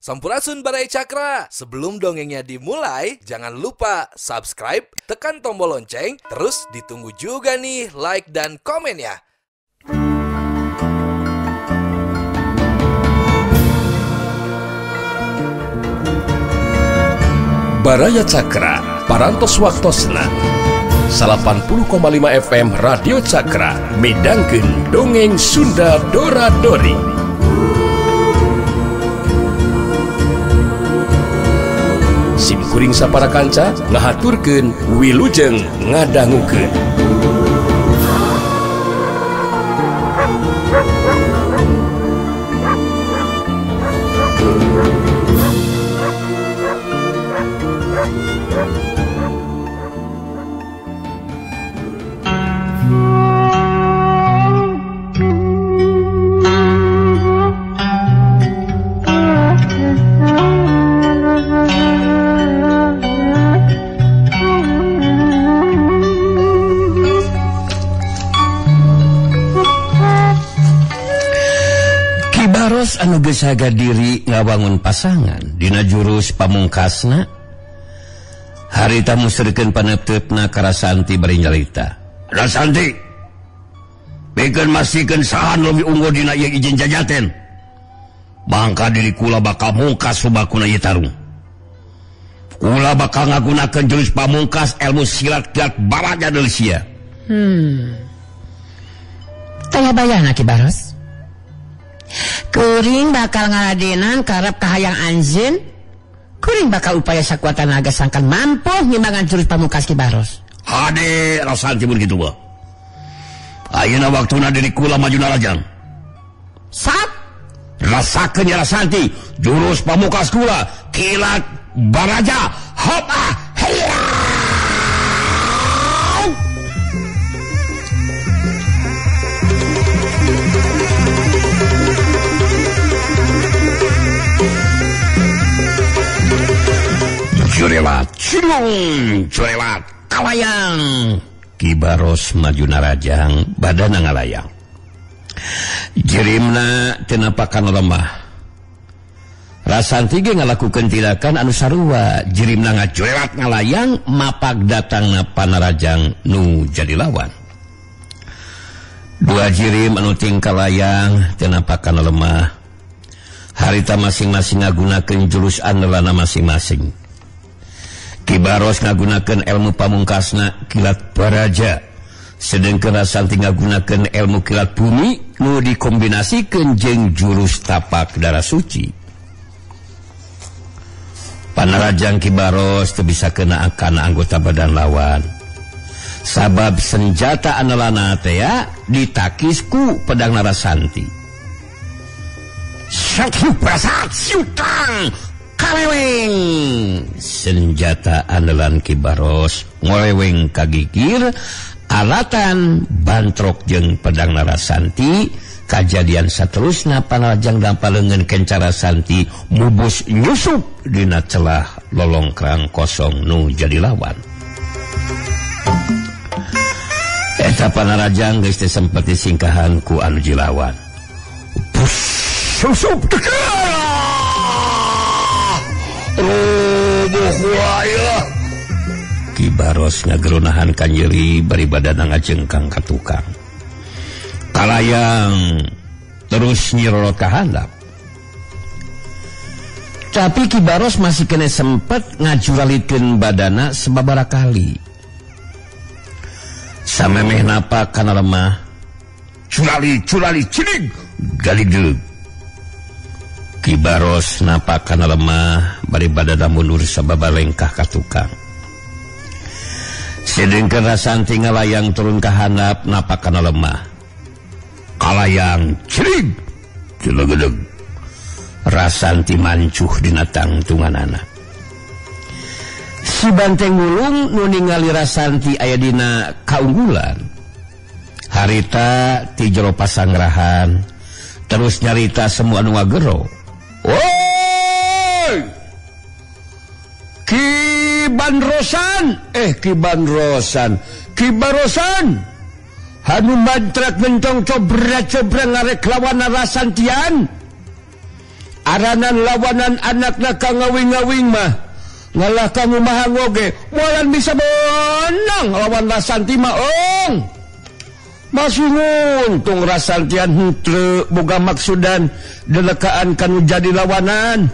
Sampurasun Barai Cakra. Sebelum dongengnya dimulai, jangan lupa subscribe, tekan tombol lonceng, terus ditunggu juga nih like dan komen ya. Baraya Cakra, parantos waktosna 80,5 FM Radio Cakra, midangkeun dongeng Sunda Dora-Dori. Simkuring sapara kanca ngahaturkeun wilujeng ngadangukeun. Anu geus haga diri ngabangun pasangan dina jurus pamungkasna harita musyrikeun paneuteutna ka Rasanti bari nyarita. Rasanti, pikeun masihkeun sahan leuwih unggul dina ieu ijen jajaten. Mangka diri kula bakal mungkas subakuna ieu tarung. Kula bakal ngagunakeun jurus pamungkas ilmu silat gat baraja deui sia. Taya bayana Ki Baros. Kuring bakal ngaladenan karep kahayang anjeun. Kuring bakal upaya sakuatan naga sangkan mampu ngimbangan jurus pamungkas Ki Baros. Hade Rasanti mun kitu ba. Ayeuna waktuna diri kula maju narajang. Sap. Rasakeun ya Rasanti jurus pamungkas kula kilat baraja hop heya. Curewat, curewat, kalayang. Ki Baros maju narajang, badana ngalayang. Jirimna teu napakan lemah. Rasanti ge ngalakukeun tindakan anu sarua, jirimna ngacurewat ngalayang, mapag datangna panarajang nu jadi lawan. Dua jirim anu ting kalayang teu napakan lemah. Harita masing-masing ngagunakeun jurus andalanna masing-masing. Ki Baros ngagunakeun ilmu pamungkasna kilat baraja, sedengkeun Rasanti ngagunakeun ilmu kilat bumi nu dikombinasikeun jeung jurus tapak darah suci. Panarajang Ki Baros teu bisa kena akan anggota badan lawan. Sabab senjata andalanna teh ya ditakis ku pedang Rasanti. Satu prasat syutang kaleweng. Senjata andalan Ki Baros ngoleweng kagigir alatan bantrok jeung pedang Rasanti. Kajadian saterusna panarajang dampaleungeun kenca Rasanti mubus nyusup dina celah lolongkrang kosong nu jadi lawan. Eta panarajang geus teu sempet disingkahan ku anu jilawan. Pus susup Ki Baros ngagerunahan ka nyeri bari badanna ngajengkang ka tukang. Kalayang terus nyirorot ka handap. Tapi Ki Baros masih kena sempet ngajuralikeun badanna sababaraha kali. Samemeh napa kana lemah. Curali cilig galig. Ki Baros napa kana lemah bari badanna mundur sababa lengkah ka tukang. Sedengkeun Rasanti ngalayang turun ka handap napa kana lemah. Kalayang cirig cilegedeg. Rasanti mancuh dina tangtunganana. Si banteng ngulung nu ningali Rasanti aya dina kaunggulan. Harita ti jero pasangrahan terus nyarita semua anu ngagero. Woi! Ki Barosan. Hanu mantrak mentong cobra-cobra ngarek lawan Rasantian. aranan lawanan anakna Kang ngawing-ngawing mah ngalah kamu mah ngoge moalan bisa menang lawan Rasanti mah masih untung Rasantian henteu boga maksudan delekaan kanu jadi lawanan.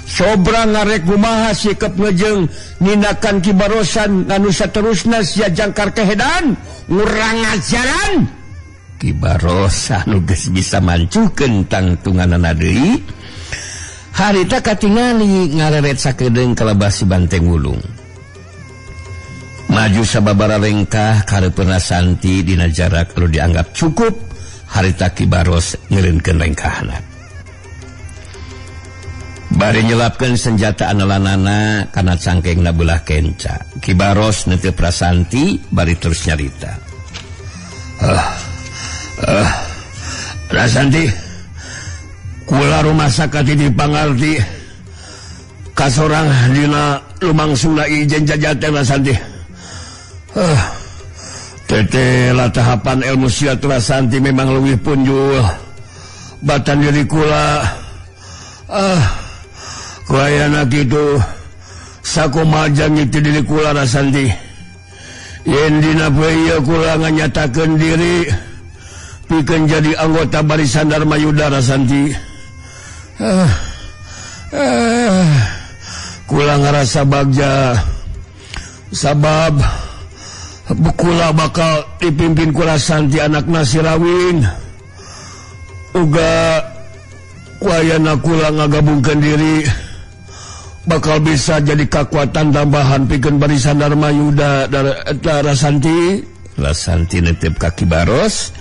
Sobra ngarek kumaha sikep ngejeng ninakan Kibarosan nganu saterusna sia jangkar kehedan ngurang ajaran. Kibarosan anu geus bisa mancukeun tangtunganana deui harita katingali ngareret sakedeung kalebas si Banteng Wulung. Maju sababara lengkah kareupeun Rasanti dina jarak anu dianggap cukup harita Kibaros ngeureunkeun lengkahna. Bari nyelapkeun senjata analanana kana cangkengna belah kenca. Kibaros neuteup Rasanti bari terus nyarita. Rasanti, kula rumasak ati dipangarti kasorang dina lumangsungna ijen jajaten Rasanti. Tete lah tahapan ilmu siat Rasanti memang leuwih punjul batan diri kula. Kuayana kitu sakumaha ngiti diri kula Rasanti. Yen dina poe ieu kula nganyatakeun diri pikeun jadi anggota Barisan Dharma Yuda Rasanti. Kula ngarasa bagja sabab kula bakal dipimpin ku Rasanti anakna si Rawin. Uga kuayana kula ngagabungkeun diri bakal bisa jadi kekuatan tambahan pikeun Barisan Dharma Yuda Rasanti. Rasanti netep ka Kibaros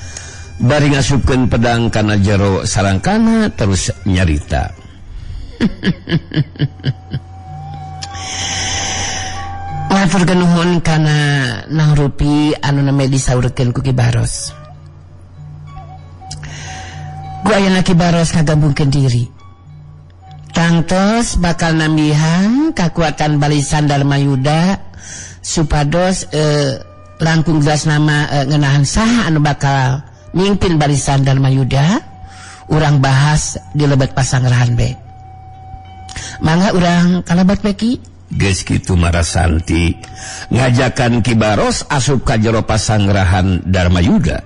bari ngasupkeun pedang kana jero sarangkana terus nyarita. Ngaturkeun nuhun kana nangrupi anu name disaurkeun ku Kibaros. Ku ayeuna Kibaros ngagabungkeun diri. Tangtos bakal nambihan kakuatan Barisan Dharma Yuda supados langkung jelas nama ngeunahan saha anu bakal mimpin Barisan Dharma Yuda. Urang bahas di lebet pasangrahan be. Mangga urang kalabat beki. Geus kitu Rasanti ngajakan Kibaros asup ka jero pasangrahan Dharma Yuda.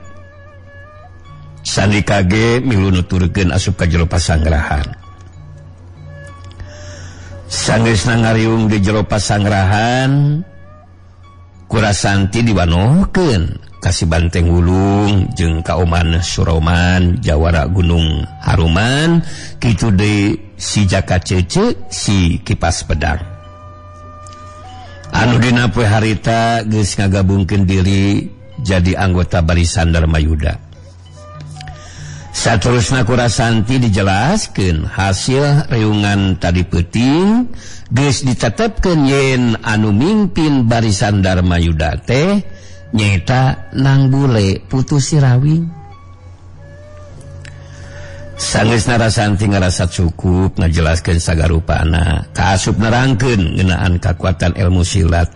Sandika ge milu nuturkeun asup ka jero pasangrahan. Sanggeusna ngariung di jero pasangrahan ku Rasanti diwanohkeun ka si Banteng Wulung jeung kaoman Suroman jawara Gunung Haruman kitu deui si Jaka Cece si Kipas Pedang. Anu dina poe harita geus ngagabungkeun diri jadi anggota Barisan Dharma Yuda. Saterusna ku Rasanti dijelaskeun hasil reungan tadi peuting geus ditetepkeun yen anu mimpin Barisan Dharma Yuda teh nyaeta Nang Bule putu si Rawing. Sanggeusna Rasanti ngarasa cukup ngajelaskeun sagarupana kaasup nerangkeun ngeunaan kakuatan ilmu silat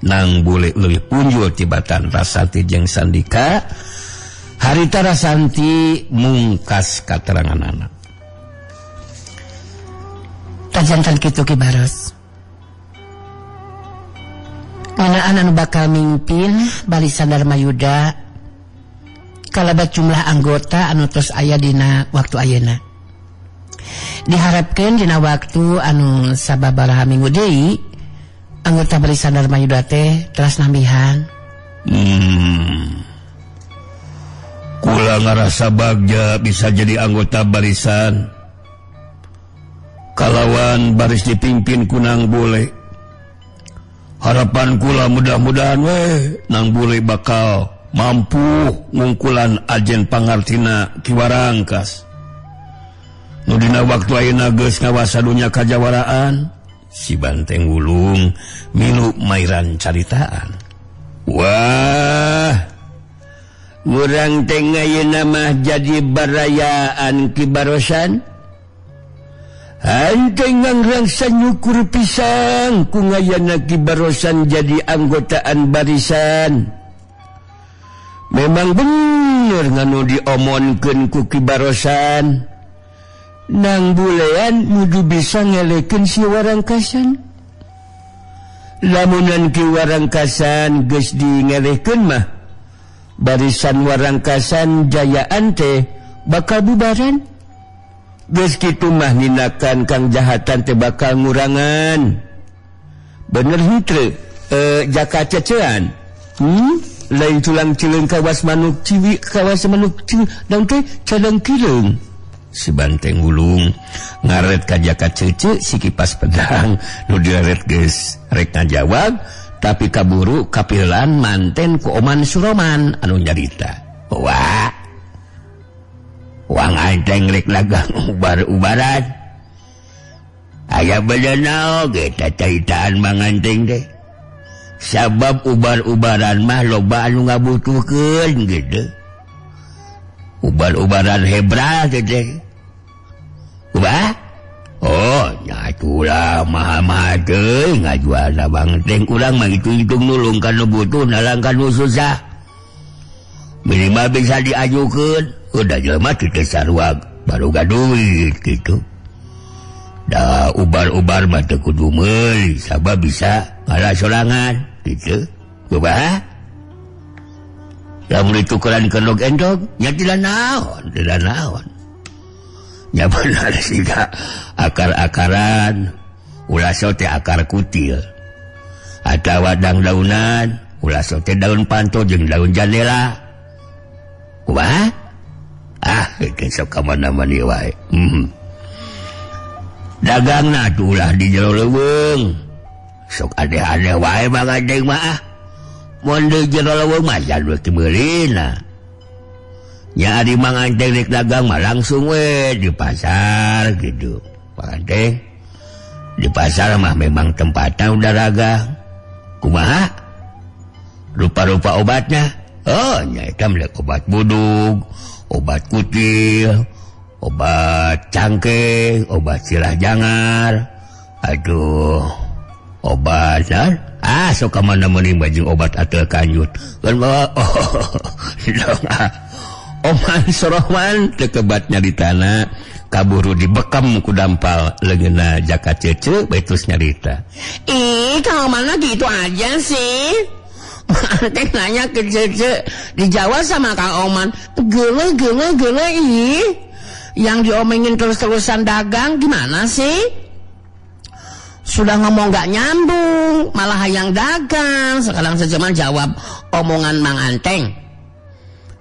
Nang Bule leuwih punjul tibatan Rasanti jeung Sandika. Harita Rasanti mungkas kateranganana. Tajantan kitu Kibaros. Ngeunaan anu bakal mimpin Barisan Dharma Yuda kalabat jumlah anggota anu tos aya dina waktu ayeuna. Diharapkeun dina waktu anu sababaraha minggu deui anggota Barisan Dharma Yuda teh teras nambihan. Kula ngarasa bagja bisa jadi anggota barisan. Kalawan baris dipimpin ku Nang Bule. Harapan kula mudah-mudahan Nang Bule bakal mampu ngungkulan ajen pangartina Kiwarangkas. Nu dina waktu ayeuna geus ngawasa dunya kajawaraan. Si Banteng Wulung milu mairan caritaan. Wah, urang teh ngayeuna mah jadi barayaan Kibarosan. Hanteng ngangrangsa nyukur pisang ku ngayeuna Kibarosan jadi anggotaan barisan. memang bener nganu diomonkeun ku Ki Barosan. Nang bulean nuju bisa ngelekeun si Warangkasan. Lamunan Ki Warangkasan geus dingelehkeun mah barisan Warangkasan Jayaan teh bakal bubaran. Geus kitu mah ninakan Kang Jahatan teh bakal ngurangan. Bener henteu jaka cecean. Lain tulang cileung kawas manuk ciwi kawas manuk ciwi daun teh cadang kileung. Si Banteng Wulung ngaret ka jaka cece si Kipas Pedang nu diaret geus rek ngajawab tapi kaburu kapilan manten ku Oman Suroman anu nyarita. Wah, Wang Anteng rek lagang ubar-ubaran. Aya bener naon eta caitaan Mang Anteng teh. Sabab ubar-ubaran mah loba anu ngabutuhkeun gitu. Ubar-ubaran hebra teh. Ubah? Oh, nyatulah maha-maha teh ngajual Bang Anteng urang mah hitung-hitung nulung kana butuh nalang kana susah. Minimal bisa diajukeun. Udah jelema teu sarua baru gaduit gitu. Da ubar-ubar mah teu kudu meuli sabab bisa ngalah sorangan gitu. Ubah? Lamun ditukeran kendog endog nya tidak naon. Ya benar siga akar-akaran ulah sote akar kutil atawa daun-daunan ulah sote daun panto jeung daun jandela. Kumaha? Itu sok ka mana-mana wae. Dagangna tuh ulah di jero leuweung. Sok ade-ade wae Mang Anteng mah. Mun di jero leuweung mah jadul teu meulina. Ya ari Mang Anteng rek dagang mah langsung we di pasar gitu. Mang Anteng di pasar mah memang tempatnya udah dagang. Kumaha? Rupa-rupa obatnya. Oh, nya eta mah obat budug, obat kutil, obat cangkeh, obat silah jangar. Aduh, obat sok ka mana meuning baju obat atel kanyut. Kan bawa Oman Suroman teu kebat nyaritana kaburu dibekam ku dampal leungeunna jaka cece bae terus nyarita. Kang Oman gitu aja sih. Anteng nanya ke cece dijawab sama Kang Oman gele yang diomongin terus-terusan dagang gimana sih? Sudah ngomong gak nyambung malah hayang dagang. Sekarang sejaman jawab omongan Mang Anteng.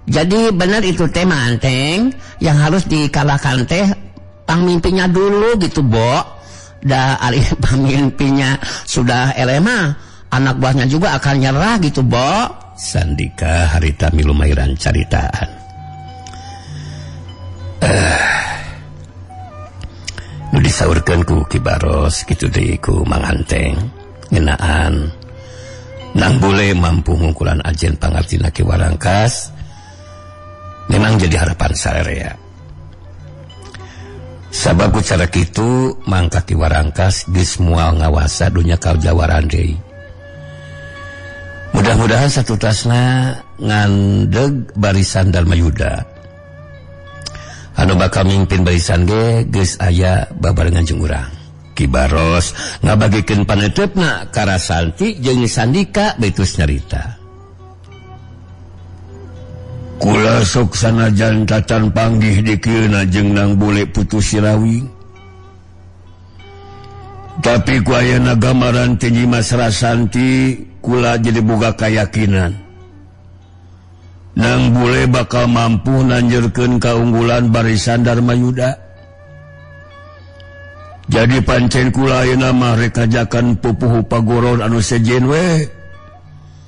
Jadi benar itu teh Mang Anteng yang harus dikalahkan teh pamimpinya dulu gitu Bo. Da alih pamimpinya sudah elema anak buahnya juga akan nyerah gitu Bo. Sandika harita milu mairan caritaan. Nu disaurkeun ku Ki Baros kitu deui ku Mang Anteng ngeunaan nang bule mampu ngungkulan ajen pangartina Ki Warangkas memang jadi harapan sararea. Sabab ku cara kitu mangka Ki Warangkas geus moal ngawasa dunya kajawaran deui. Mudah-mudahan satu tasna ngandeg barisan Darmayuda. Anu bakal mimpin barisan ge geus aya babarengan jeung urang. Ki Baros ngabagikeun paneuteup ka Rasanti jeung Sandika betus nyarita. Kula sok sanajan tacan panggih dikeuna jeung nang bule putu Sirawi. Tapi ku ayeuna gamaran teu nyimas Rasanti kula jadi boga kayakinan nang bule bakal mampu nanjeurkeun kaunggulan barisan Darmayuda. Jadi pancen kula ayeuna mah rek ngajakan pupuh pagoron anu sejen we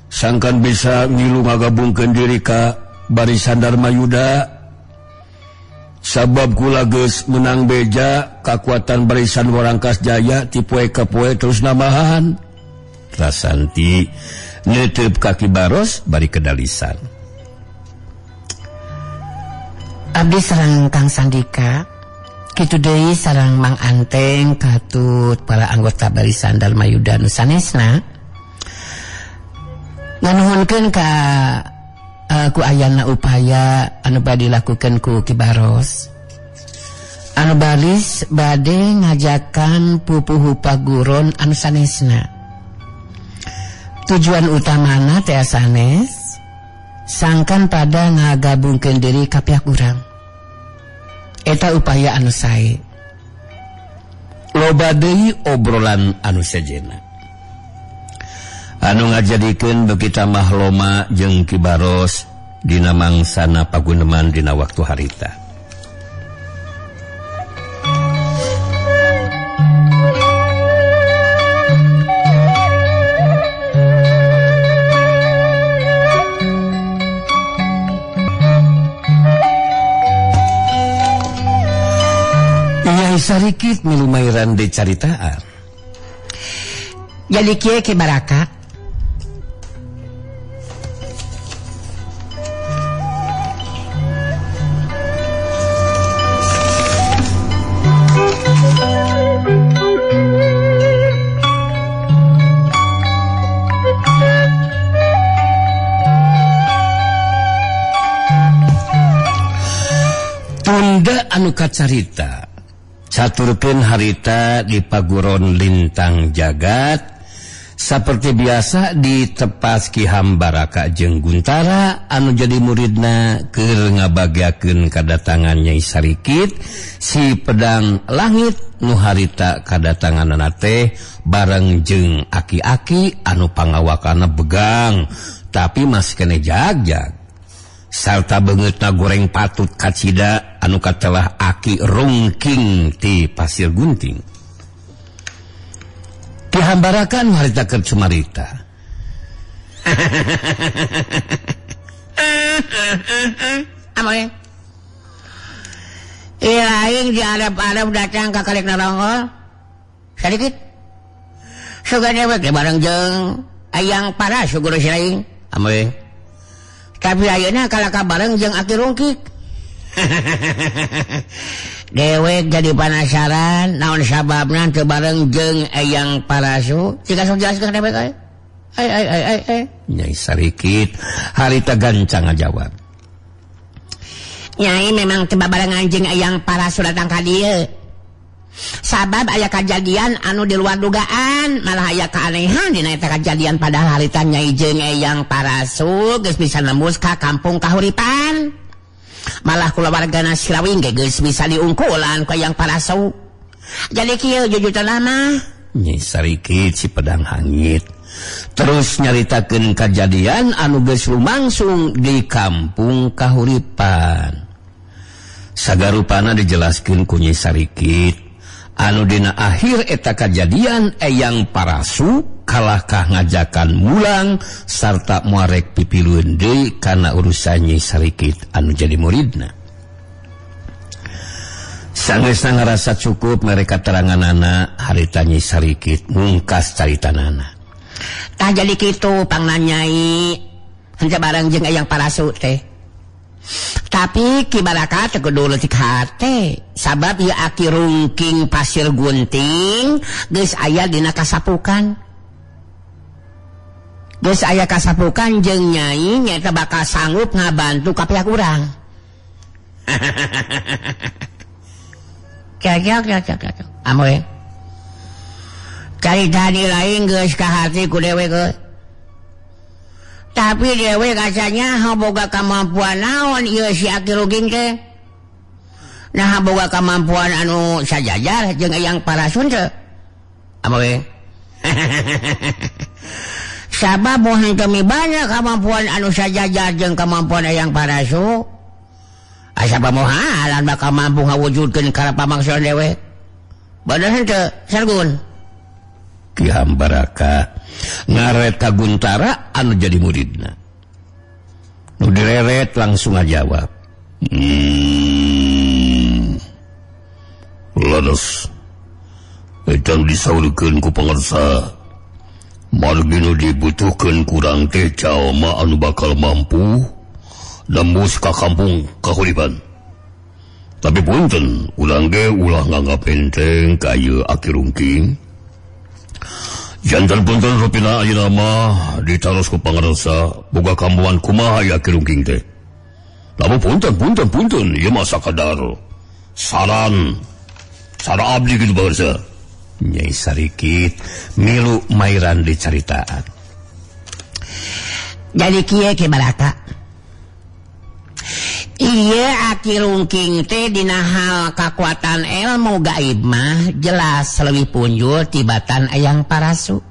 sangkan bisa ngilu ngagabungkeun diri ka barisan Darmayuda. Sabab kula geus menang beja kakuatan barisan Warangkas Jaya ti poe ka poe terus nambahan. Rasanti neuteub ka Ki Baros bari kedalisan. Abdi sareng Kang Sandika kitu deui sareng Mang Anteng katut para anggota barisan Darmayuda nu sanesna nganuhunkeun ka ku ayana upaya anu bade dilakukan ku Ki Baros. Anu baris bade ngajakan pupuhu paguron anu sanesna. Tujuan utamana teh sanes sangkan pada ngagabungkeun diri ka pihak urang. Eta upaya anu sae. Loba deui obrolan anu sejenna. Anu ngajadikeun beukita mahloma jeung Ki Baros dina mangsana paguneman dina waktu harita. Nyai sarikit milumairan di caritaan. Jadi kieu Ki Baraka. Tunda anu kacarita caturkeun harita di paguron lintang jagat saperti biasa ditepas Ki Hambaraka jeung Guntara anu jadi muridna keur ngabagiakeun kadatangan Nyai Sarikit si pedang langit nu harita kadatanganna teh bareng jeung aki-aki anu pangawakana begang tapi mas kene jagjag sarta beungeutna goreng patut kacida anu katelah aki rungking ti Pasir Gunting. Ki Hambaraka anu harita keur cumarita. Amoy. Ilaing di Arab datang ka kalik narongol. Sedikit. Sugane we bareng jeung Ayang Paras guru silaing. Amoy. Tapi ayeuna kalaka bareng jeung aki rungkik. Dewek jadi penasaran naon sababna teu bareng jeung Eyang Parasu. Cika sok jelaskeun dewek aya. Ai. Nyai Sarikit harita gancang ngajawab. Nyai memang teu babarengan jeung Eyang Parasu datang ka dieu. Sabab aya kejadian anu di luar dugaan, malah aya keanehan dina eta kejadian padahal harita Nyai jeung Eyang Parasu geus bisa nembus ka kampung kahuripan. Malah kulawargana Sirawing geus bisa diungkulan ku Eyang Parasu. Jadi kieu jujutan lama. Nyai Sarikit si pedang hangit terus nyaritakeun kejadian anu geus lumangsung di kampung kahuripan. Sagarupana dijelaskeun ku Nyai Sarikit anu dina akhir eta kejadian Eyang Parasu kalahkah ngajakan mulang sarta muarek pipilueun deui kana urusan Nyai Sarikit anu jadi muridna. Sanggeusna ngarasa cukup mereka teranganana harita Nyai Sarikit mungkas caritanana. Tah jadi kitu pangna Nyai henteu bareng jeung Eyang Parasu teh. Tapi Ki Baraka teu kudu leutik hate sabab ieu aki rungking Pasir Gunting geus aya dina kasapukan. Geus aya kasapukan jeung Nyai nyaeta bakal sanggup ngabantu ka pihak urang. Kaya. Amoy. Carita di lain geus ka hati ku dewe geus. Tapi dewe kasanya boga kemampuan naon ieu si aki rungking teh. Nah boga kemampuan anu sajajar jeung Eyang Parasu teh. Amoy. Sabab moh henteu mibana kemampuan anu sajajar jeung kemampuan Eyang Parasu. Asa pamohalan bakal mampu ngawujudkeun kana pamaksud dewe. Bener henteu, Sargun? Ki Hambaraka ngaret ka Guntara anu jadi muridna. Nu direret langsung ngajawab. Ladas. Edan disaurikeun ku pangarsa. Margi nu dibutuhkeun kurang teh jalma anu bakal mampu nembus ka kampung kahuripan. Tapi punten, ulang ge ulah nganggap enteng ka ieu aki rungking. Jantan punten rupina ayeuna mah ditaros ku pangarsa boga kambuan kumaha ya Ki Rungking teh. Lamun punten ieu mah sakadar saran abdi kitu baheursa. Nyai sarikit milu mairan dicaritaan. Jadi kieu Ki Baraka. Ieu Ki Rungking teh dina hal kakuatan ilmu gaib mah jelas leuwih punjul tibatan ayang parasu.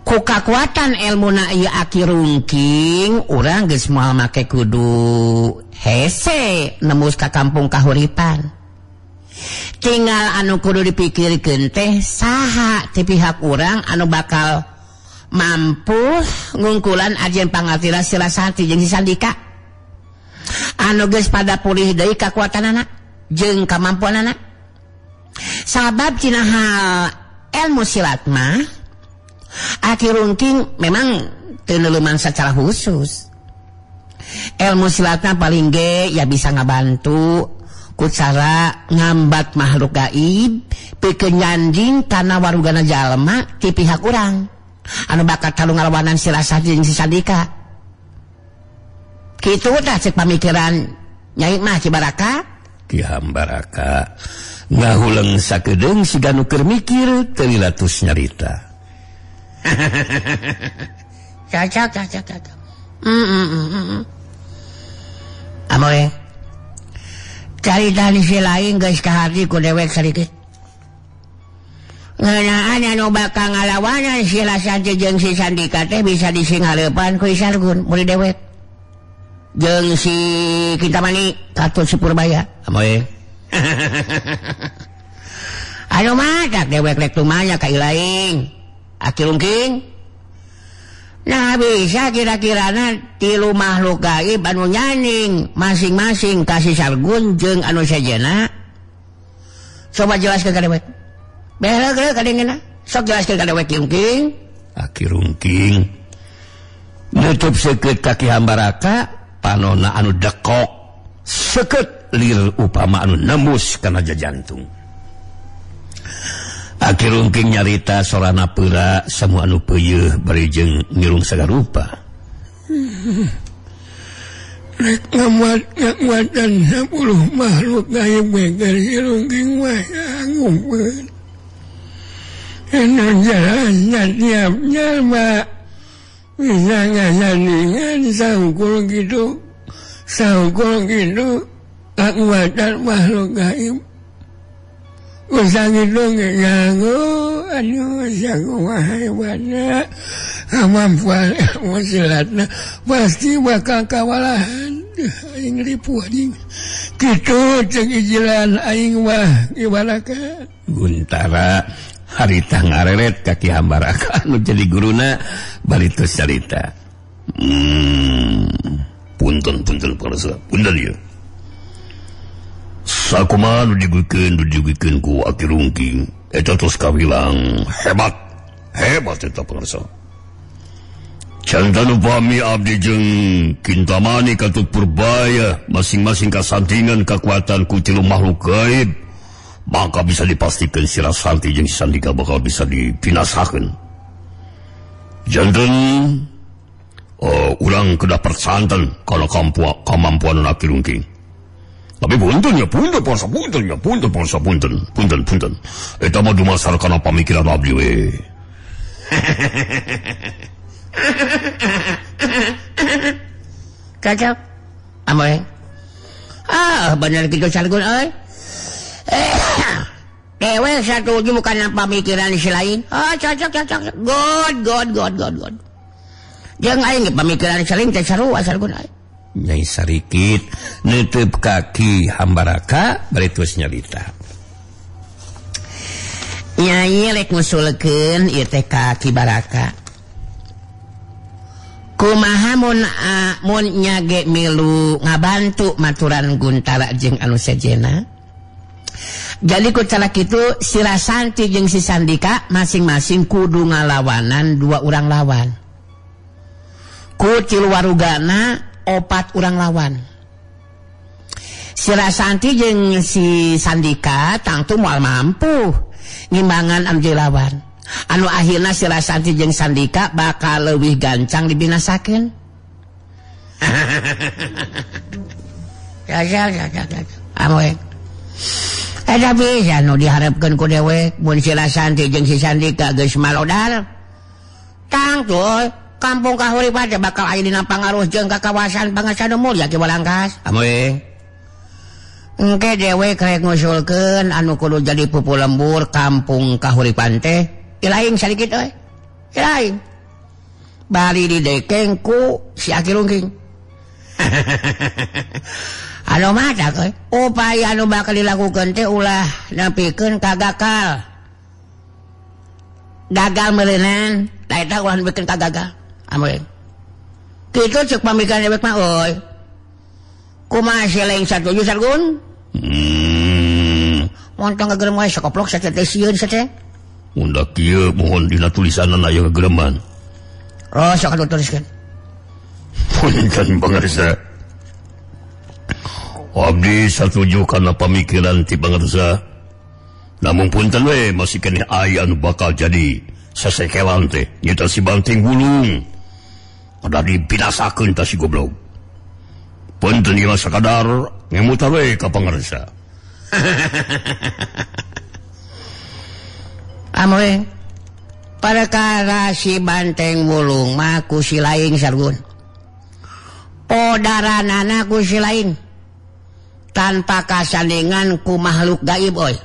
Ku kakuatan ilmuna ieu Ki Rungking urang geus moal make kudu hese nembus ka kampung kahuripan. Tinggal anu kudu dipikirkeun teh saha ti pihak urang anu bakal mampu ngungkulan ajen pangatira Silasati jeung si Sandika anu geus pada pulih deui kakuatanana jeung kamampuanana. Sabab tina hal ilmu silat mah Ki Rungking memang teu neuleuman secara khusus. Ilmu silatna paling ge ya bisa ngabantu ku cara ngambat makhluk gaib pikeun nyanding kana warugana jalma ti pihak urang anu bakat talu ngalawanan Silasati jeung si Sandika. Kitu tah cek pamikiran Nyai mah Ki Baraka. Ki Hambaraka ngahuleung sakedeung siga nu keur mikir teu lilatus nyarita. Cocok. Amoy. Carita di si lain geus ka hati ku dewek sadikit. Ngeunaan anu bakal ngalawanan Silasati jeung si Sandika teh bisa disingaleupan ku Sargun muri dewek. Jeung si Kintamani Katut si Purbaya. Amoy. Anu mah tak dewek rek tumanya ka ilaing. Ki Rungking. Nah bisa kira-kirana tilu makhluk gaib anu nyaning masing-masing ka si Sargun jeung anu sejenna. Coba jelaskeun ka dewek. Beheureuh ka dengena. Sok jelaskeun ka dewek Ki Rungking. Ki Rungking nutup seukeut ka Ki Hambaraka panonna anu dekok seukeut lir upama anu nembus kana jajantung. Ki Rungking nyarita sorana peura semua anu peuyeuh bari jeung ngirung sagarupa. Rek ngamuatan 10 makhluk gaib beker Ki Rungking mah ngumpeun. Anu jelasnya tiapnya mah bisa ngasandingan sangkul gitu kakuatan makhluk gaib. Usang itu nganggu, aduh, sakumaha hebatna, kemampuan ilmu silatna, pasti bakal kawalahan. Aing ripuh aing. Kitu cek ijilan aing mah gimana kan? Guntara harita ngareret ka Ki Hambaraka anu jadi guruna baritus carita. Punten parasa, punten ieu. Sakumaha nu digeukeun ku Ki Rungking eta tos kawilang hebat eta pangarsa. Cantan upami abdi jeung Kintamani Katut Purbaya masing-masing kasantingan kakuatan ku tilu makhluk gaib, maka bisa dipastikan Silasati jeung Sandika bakal bisa dipinasakeun. Janten urang kedah persanten kana kamampuan Ki Rungking. Tapi punten. Eta mah dumasar kana pamikiran abdi we. Cocok. Amoy. Bener kitu Sargun euy. Dewek satuju bukan pamikiran si lain. Cocok. God. Jeung aing pamikiran si lain teh sarua Sargun euy. Nyai sarikit nutup ka Ki Hambaraka baritus nyarita. Nyai rek ngusulkeun ieu teh ka Ki Baraka. Kumaha mun nyage milu ngabantu maturan Guntara jeung anu sejenna. Jadi ku cara kitu Silasati jeung si Sandika masing-masing kudu ngalawanan 2 urang lawan. Ku tilu warugana 4 urang lawan. Silasati jeung si Sandika tangtu moal mampu ngimbangan anu lawan. anu akhirna si Rasanti jeung Sandika bakal leuwih gancang dibinasakeun. Ya. Amoy. Eta bisa nu diharapkeun ku dewek mun si Rasanti jeung si Sandika geus malodal. Tang tuh kampung kahuripan teh bakal aya dina pangaruh jeung ka kawasan Pangasana Mulya ki Walangkas. Amoy. Engke dewek rek ngusulkeun anu kudu jadi pupu lembur kampung kahuripan teh ilaing sadikit euy. Ilaing. Bari didekeng ku si Aki Rungking. Anu matak euy. Upaya anu bakal dilakukeun teh ulah nepikeun ka gagal. Gagal meureunan, da eta ulah nepikeun ka gagal. Amoy. Kitu ceuk pamikiran dewek mah euy. Kumaha si laing satuju Sargun? Montong ngagerem wae sakoplok satete sieun satete. Unda kieu mohon dina tulisanan aya ngagereman. Oh, sok atuh tuliskeun. Punten pangarsa. Abdi satuju kana pamikiran ti pangarsa. Namun punten we masih keneh aya anu bakal jadi sasekelan teh nyeunta si Banting Wulung. Ada dibinasakeun ta si goblok. Punten ieu sakadar ngemutar we ka pangarsa. Amoy. Perkara si Banteng Wulung mah ku si laing Sargun. Podaranana ku si laing. Tanpa kasandingan ku makhluk gaib oi.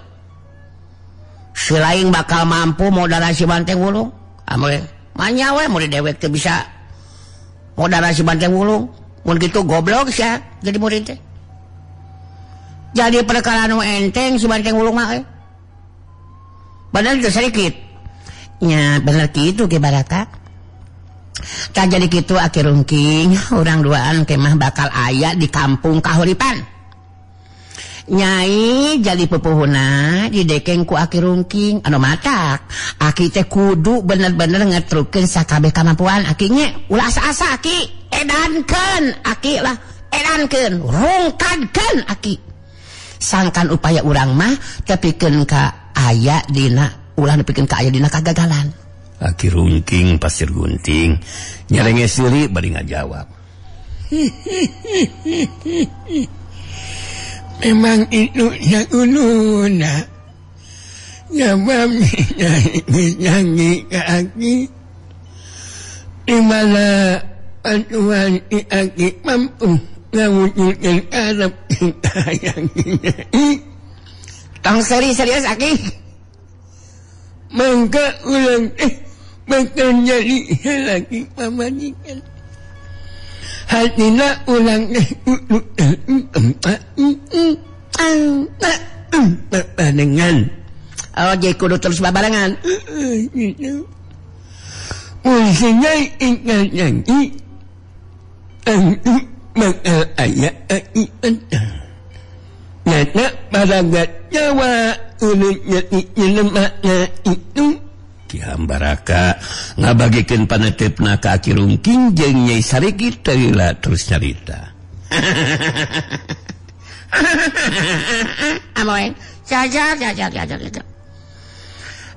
Si laing bakal mampu modara si Banteng Wulung. Amoy. Manya we murid dewek teh bisa modara si Banteng Wulung. Mun kitu goblok sia jadi murid teh. Jadi perkara nu enteng si Banteng Wulung mah euy. Padahal itu sedikit. Nya bener kitu ge Baraka. Tak jadi kitu Aki Rungking, urang duaan kemah bakal aya di kampung kahuripan. Nyai jadi pupuhuna didekeng ku Aki Rungking anu matak. Aki teh kudu bener-bener ngetrukeun sakabeh kamampuan Aki nya. Ulah asa-asa Aki. Edankeun Aki lah. Edankeun, rungkadkeun Aki. Sangkan upaya urang mah tepikeun ka aya dina ulah nepikeun ka aya dina kagagalan. Aki Rungking pasir gunting nyerenge siri bari ngajawab. Memang itu sakuluna. Jawabnya nyanyi ke Aki. Dimana bantuan Aki mampu ngawujudkan karep kita yang ini. Tong serius Aki. Mangka ulang bakal jadi lagi pamajikan. Hatina ulang barengan. Oh, jadi kudu terus babarengan. Gitu. Usinya ingat nyanyi. Bakal ayah akibatnya. Nyata paragat Jawa ulutnya lemaknya itu. Ki Hambaraka ngabagikeun panetepna ka Aki Rungking jeung Nyai Sarikit teulah terus carita. Amoy, cacak.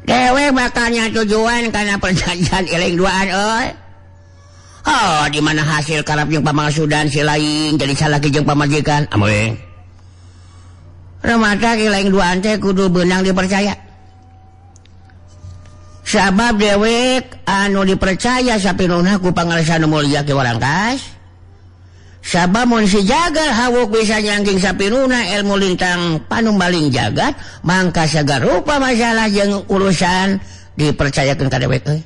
Dewe bakalnya tujuan karena perjanjian iling duaan euy. Oh, di mana hasil karap jeung pamalsudan si laing jadi salaki jeung pamajikan. Amoy. Ramata iling duaan teh kudu beunang dipercaya. Sabab dewek anu dipercaya sapinuhna ku Pangasana Mulya ki Walangkas. Sabab mun si jagat hawuk bisa nyangking sapinuhna ilmu lintang panumbaling jagat, mangka sagarupa masalah jeung urusan dipercayakeun ka dewek euy.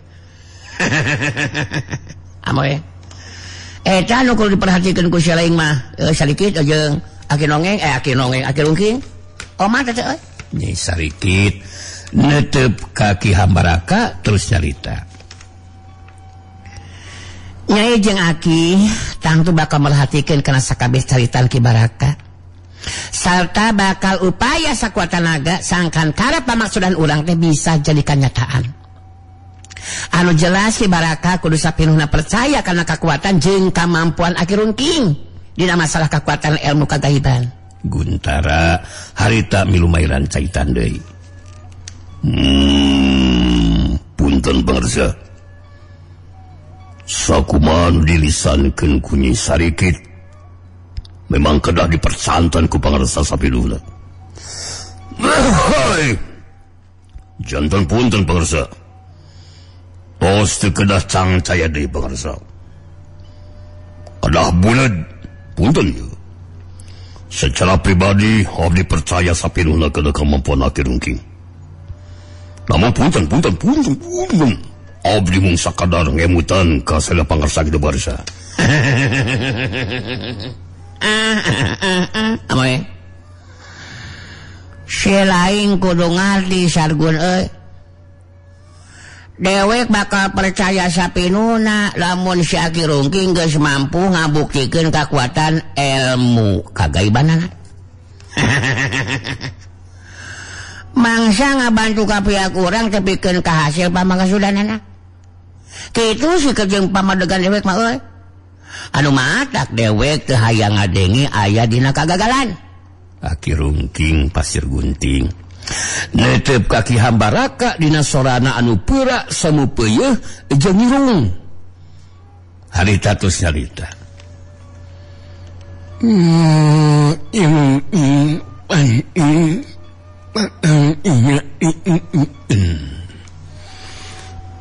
Amoy. Eta nu kudu diperhatikeun ku si laing mah sadikit jeung Aki Rungking. Omah teh euy. Nyai Sarikit netep kaki Hambaraka terus carita. Nyai jeung Aki tangtu bakal merhatikeun kana sakabeh caritan Ki Baraka. Sarta bakal upaya sakuat tenaga sangkan karep pamaksudan urang teh bisa jadi kenyataan. Anu jelas Ki Baraka kudu sapinuhna percaya kana kekuatan jeung kamampuan Aki Rungking dina masalah kekuatan ilmu kagaiban. Guntara harita milumairan caitan deui. punten pangarsa. Sakuman dilisankeun ku Nyai Sarikit memang kedah dipersantan ku pangarsa sapiluna. Janten punten pangarsa. Tos teu kedah cangcaya deui pangarsa. Kedah bulet punten ya. Secara pribadi abdi percaya sapiluna kedah kemampuan Aki Rungking. Namun punten. Abdi mung sakadar ngemutan ka sela pangarsa kitu barisa. Amoy. Selain kudu ngarti sargun euy. Dewek bakal percaya sapinuna lamun si Aki Rungking geus mampu ngabuktikeun kakuatan ilmu kagaibanana. Mangsa ngabantu ka pihak urang tepikeun ka hasil pamangasudanana. Kitu si kejeng pamadegan dewek mah euy. Anu matak dewek teu hayang ngadenge aya dina kagagalan. Aki Rungking Pasir Gunting netep kaki hambaraka dina sorana anu peurak semu peuyeeh jeung irung. Harita tos nyarita.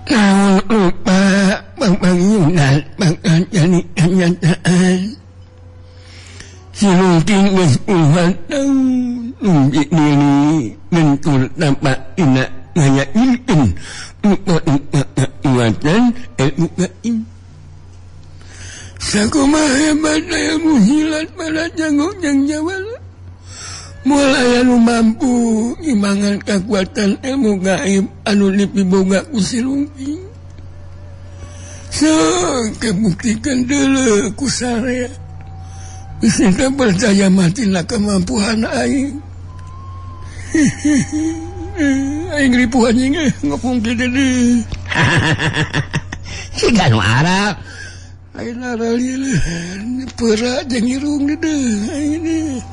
Naon lupa bangunan bakal jadi kenyataan. Si Rungking geus uhat nunggi diri mentur tampak ina ngayailkeun uatan ilmu gaib. Sakumaha hebat ilmu hilat pada jangok yang jawala. Mulai anu mampu imbangan kekuatan ilmu gaib anu dipiboga ku si Rungking. Kebuktikan deuleu ku sarea. Kita percaya matilah kemampuan aing. Aing ripuhan ini ngomong gitu deh. Si ganu Arab. Aing arah lila perak jeung irung deh ini.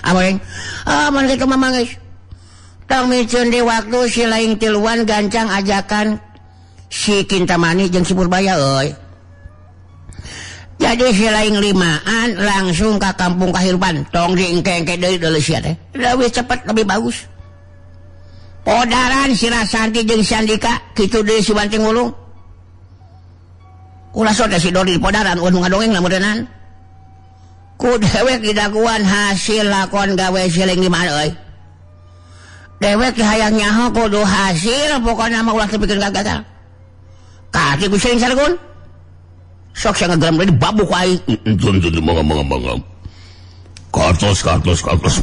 Amoy. Aman kitu mamang guys. Tong miceun di waktu si laing tiluan gancang ajakan si Kintamani jeung si Purbaya euy. Jadi si laing limaan langsung ke kampung Kahirpan. Tong diengke-engke deui deuleu sia teh. Lebih cepat lebih bagus. Podaran si Rasanti jeung si Andika kitu deui si Banting Ulung. Ulah soda si Dodi di podaran anu ngadongeng lameureunnan. Ku dewek didaguan hasil lakon gawe si laing limaan euy. Dewek hayang nyaho kudu hasil pokona mah ulah tepikeun gagal. Kaki ku sering sargun. Sok saya ngegeram dari babuk aing. Tun mangga. Kartos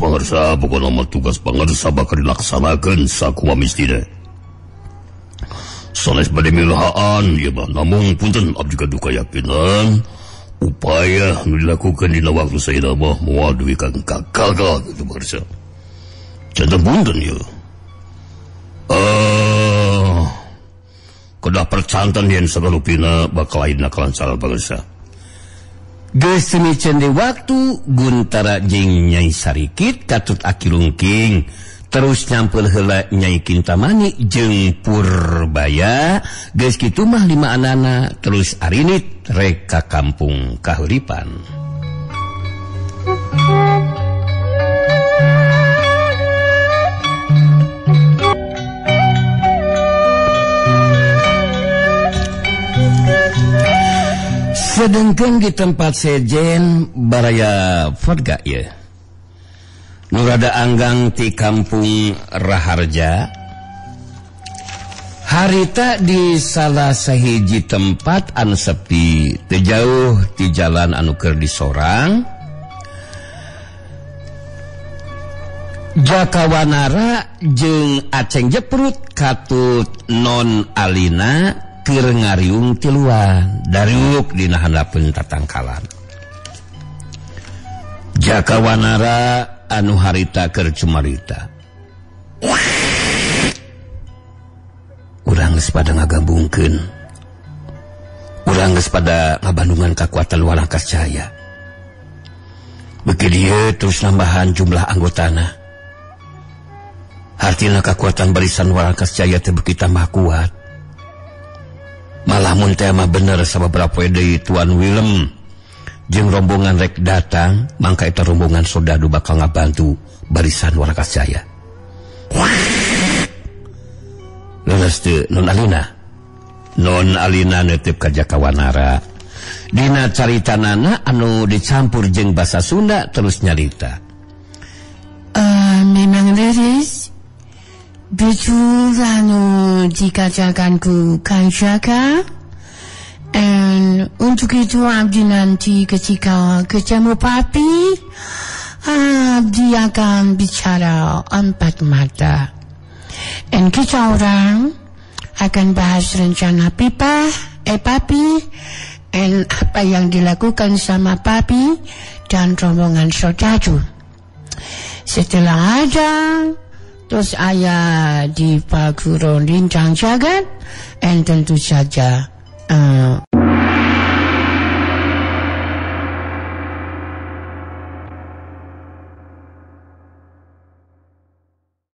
pangarsa pokona mah tugas pangarsa bakal dilaksanakeun sakumaha mistina. Sanes bade milhaan ieu mah namun punten abdi kaduka yakinan upaya nu dilakukeun dina waktu saeuna mah moal duwi kang gagal kitu pangarsa. Janten punten ieu. Kedah percantan yen sagalupina bakal lain nakalan salah pangarsa. Geus miceun di waktu Guntara jeung Nyai Sarikit katut Aki Rungking terus nyampel heula Nyai Kintamani jeung Purbaya. Geus kitu mah lima anana terus arinit rek ka kampung Kahuripan. Sedengkeun di tempat sejen baraya vodga ya. Nu rada anggang ti kampung Raharja. Harita di salah sahiji tempat anu sepi teu jauh ti jalan anu keur disorang. Jakawanara jeung Aceng Jeprut katut non Alina keur ngariung tiluan dariuk dina handapeun tatangkalan. Jakawanara anu harita keur cumarita. Urang geus pada ngagabungkeun. Urang geus pada ngabandungan kakuatan Walakas Cahaya. Beuki dieu terus nambahan jumlah anggotana. Artinya kekuatan barisan Warakas Jaya teh beuki tambah kuat. Malah mun teh mah bener sabeberapa deui Tuan Willem jeung rombongan rek datang, mangka eta rombongan Sodadu bakal ngabantu barisan Warakas Jaya. Leres teu Non Alina? Non Alina neuteup ka Jakawanara. Dina caritanana anu dicampur jeung basa Sunda terus nyarita. Memang leres. Betul dikatakanku Kang Jaka. Dan untuk itu abdi nanti ketika ketemu papi, abdi akan bicara 4 mata. Dan kita orang akan bahas rencana papi, dan apa yang dilakukan sama papi dan rombongan Sodadu. Setelah ada, terus ayah di Pakuron Lintang Jagat, dan tentu saja